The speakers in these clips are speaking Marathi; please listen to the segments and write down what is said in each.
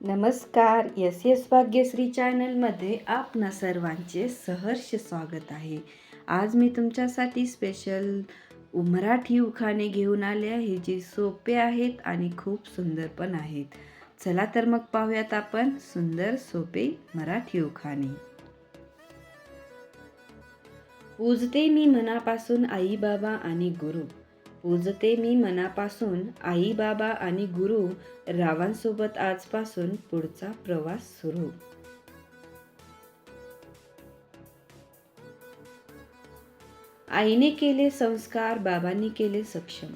नमस्कार. एस एस भाग्यश्री चॅनलमध्ये आपणा सर्वांचे सहर्ष स्वागत आहे. आज मी तुमच्यासाठी स्पेशल मराठी उखाणे घेऊन आले आहे, जे सोपे आहेत आणि खूप सुंदर पण आहेत. चला तर मग पाहूयात आपण सुंदर सोपे मराठी उखाणे. पूजते मी मनापासून आई बाबा आणि गुरु. पूजते मी मनापासून आई बाबा आणि गुरु. रावांसोबत आजपासून पुढचा प्रवास सुरू. आईने केले संस्कार, बाबांनी केले सक्षम.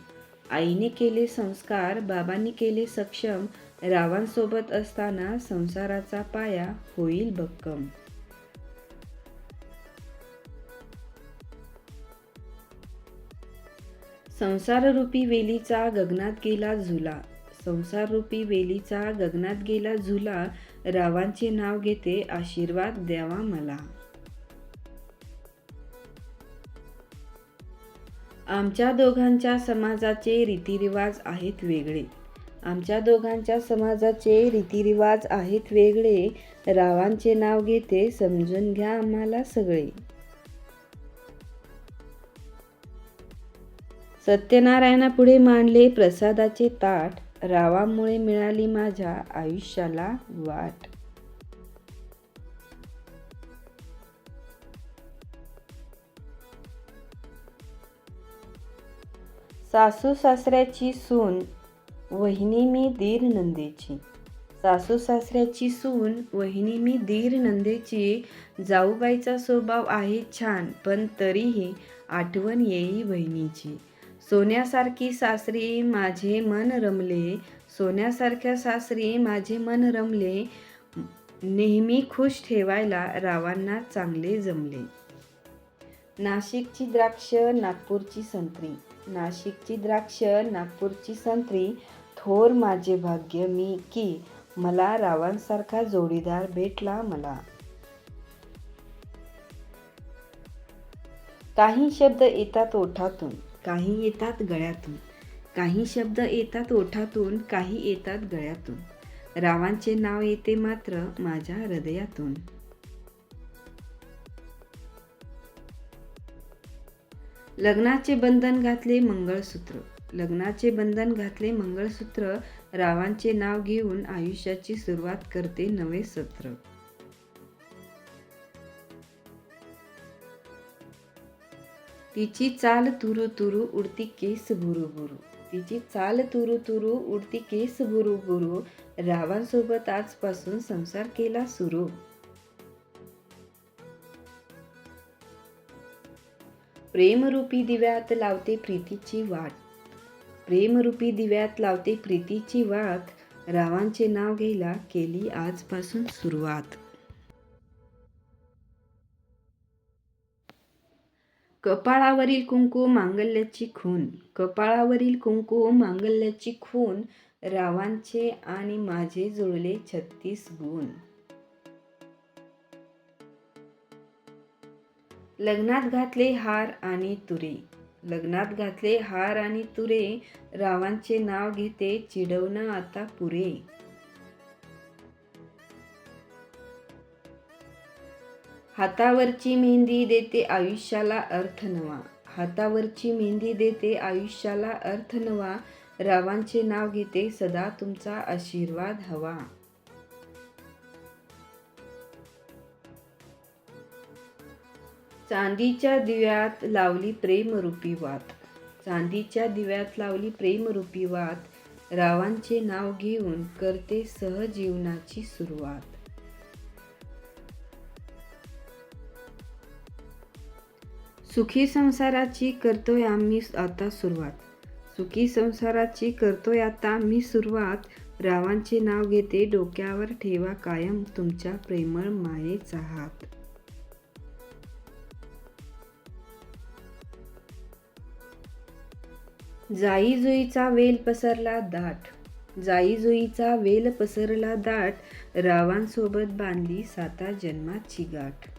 आईने केले संस्कार, बाबांनी केले सक्षम. रावांसोबत असताना संसाराचा पाया होईल भक्कम. संसाररूपी वेलीचा गगनात गेला झुला. संसाररूपी वेलीचा गगनात गेला झुला. रावांचे नाव घेते, आशीर्वाद द्यावा मला. आमच्या दोघांच्या समाजाचे रीतिरिवाज आहेत वेगळे. आमच्या दोघांच्या समाजाचे रीतिरिवाज आहेत वेगळे. रावांचे नाव घेते, समजून घ्या आम्हाला सगळे. सत्यनारायणापुढे मांडले प्रसादाचे ताट. रावांमुळे मिळाली माझ्या आयुष्याला वाट. सासू सासऱ्याची सून, वहिनी मी दीर नंदेची. सासू सासऱ्याची सून, वहिनी मी दीर नंदेची. जाऊबाईचा स्वभाव आहे छान, पण तरीही आठवण येई बहिणीची. सोन्यासारखी सासरी माझे मन रमले. सोन्यासारख्या सासरी माझे मन रमले. नेहमी खुश ठेवायला रावांना चांगले जमले. नाशिकची द्राक्ष, नागपूरची संत्री. नाशिकची द्राक्ष, नागपूरची संत्री. थोर माझे भाग्य मी की मला रावांसारखा जोडीदार भेटला मला. काही शब्द येतात ओठातून, काही येतात गळ्यातून. काही शब्द येतात ओठातून, काही येतात गळ्यातून. रावांचे नाव येते मात्र माझ्या हृदयातून. लग्नाचे बंधन घातले मंगळसूत्र. लग्नाचे बंधन घातले मंगळसूत्र. रावांचे नाव घेऊन आयुष्याची सुरुवात करते नवे सत्र. तिची चाल तुरु तुरु, उडती केस बुरु बुरु. तिची चाल तुरु तुरु, उडती केस बुरु बुरु. रावांसोबत आजपासून संसार केला सुरू. प्रेमरूपी दिव्यात लावते प्रीतीची वाट. प्रेमरूपी दिव्यात लावते प्रीतीची वाट. रावांचे नाव घ्यायला केली आजपासून सुरुवात. कपाळावरील कुंकू, मांगल्याची खून. कपाळावरील कुंकू, मांगल्याची खून. रावांचे आणि माझे जुळले 36 गुण. लग्नात घातले हार आणि तुरे. लग्नात घातले हार आणि तुरे. रावांचे नाव घेते, चिडवणं आता पुरे. हातावरची मेहंदी देते आयुष्याला अर्थ नवा. हातावरची मेहंदी देते आयुष्याला अर्थ नवा. रावांचे नाव घेते, सदा तुमचा आशीर्वाद हवा. चांदीच्या दिव्यात लावली प्रेमरूपी वात. चांदीच्या दिव्यात लावली प्रेमरूपी वात. रावांचे नाव घेऊन करते सहजीवनाची सुरुवात. सुखी संसाराची करतोय आम्ही आता सुरुवात. सुखी संसाराची करतोय आता आम्ही सुरुवात. रावांचे नाव घेते, डोक्यावर ठेवा कायम तुमच्या प्रेमळ मायेचा हात. जाई जुईचा वेल पसरला दाट. जाई जुईचा वेल पसरला दाट. रावांसोबत बांधली 7 जन्माची गाठ.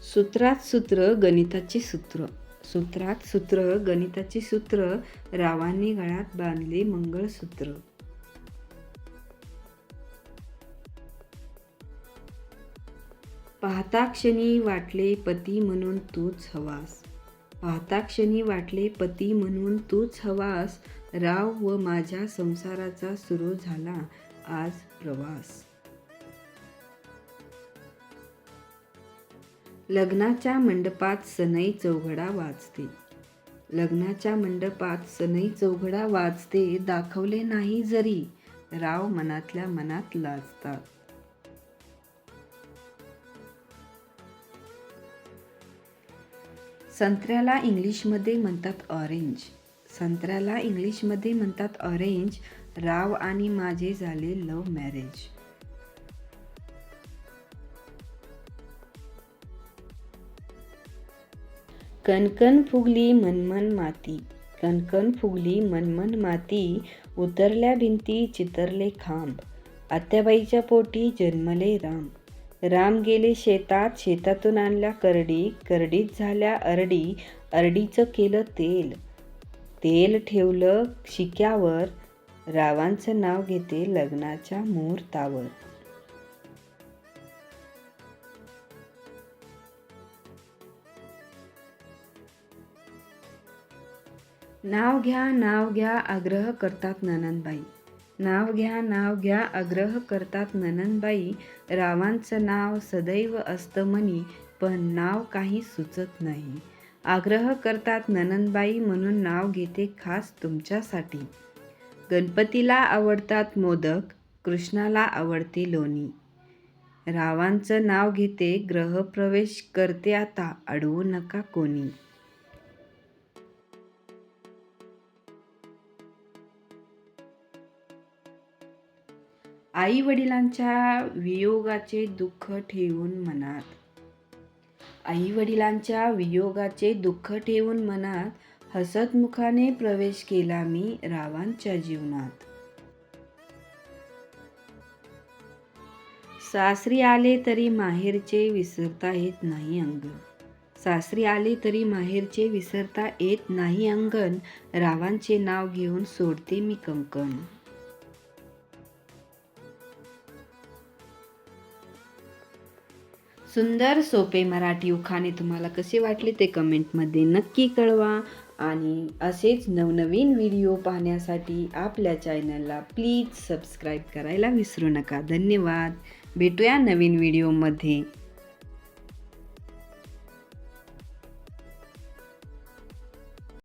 सूत्रात सूत्र, गणिताचे सूत्र. सूत्रात सूत्र, गणिताचे सूत्र, रावांनी गळ्यात बांधले मंगळसूत्र. पाहता क्षणी वाटले पती म्हणून तूच हवास. पाहता क्षणी वाटले पती म्हणून तूच हवास. राव व माझ्या संसाराचा सुरू झाला आज प्रवास. लग्नाच्या मंडपात सनई चौघडा वाजते. लग्नाच्या मंडपात सनई चौघडा वाजते. दाखवले नाही जरी राव मनातल्या मनात लाजतात. संत्र्याला इंग्लिशमध्ये म्हणतात ऑरेंज. संत्र्याला इंग्लिशमध्ये म्हणतात ऑरेंज. राव आणि माझे झाले लव्ह मॅरेज. कणकण फुगली मनमन माती. कणकण फुगली मनमन माती. उतरल्या भिंती चितरले खांब. आत्याबाईच्या पोटी जन्मले राम. राम गेले शेतात, शेतातून आणल्या करडी. करडीत झाल्या अरडी. अरडीचं केलं तेल. तेल ठेवलं शिक्यावर. रावांचं नाव घेते लग्नाच्या मुहूर्तावर. नाव घ्या आग्रह करतात नणंदबाई. नाव घ्या आग्रह करतात नणंदबाई. रावांचं नाव सदैव असतं मनी, पण नाव काही सुचत नाही. आग्रह करतात नणंदबाई म्हणून नाव घेते खास तुमच्यासाठी. गणपतीला आवडतात मोदक, कृष्णाला आवडते लोणी. रावांचं नाव घेते ग्रहप्रवेश करते आता, अडवू नका कोणी. आई वडिलांच्या वियोगाचे दुःख ठेवून मनात. आई वडिलांच्या वियोगाचे दुःख ठेवून मनात. हसतमुखाने प्रवेश केला मी रावांच्या जीवनात. सासरी आले तरी माहेरचे विसरता येत नाही अंगण. सासरी आले तरी माहेरचे विसरता येत नाही अंगण. रावांचे नाव घेऊन सोडते मी कंकण. सुंदर सोपे मराठी उखाणे तुम्हाला कसे वाटले ते कमेंटमध्ये नक्की कळवा. आणि असेच नवनवीन व्हिडिओ पाहण्यासाठी आपल्या चॅनलला प्लीज सबस्क्राईब करायला विसरू नका. धन्यवाद. भेटूया नवीन व्हिडिओमध्ये.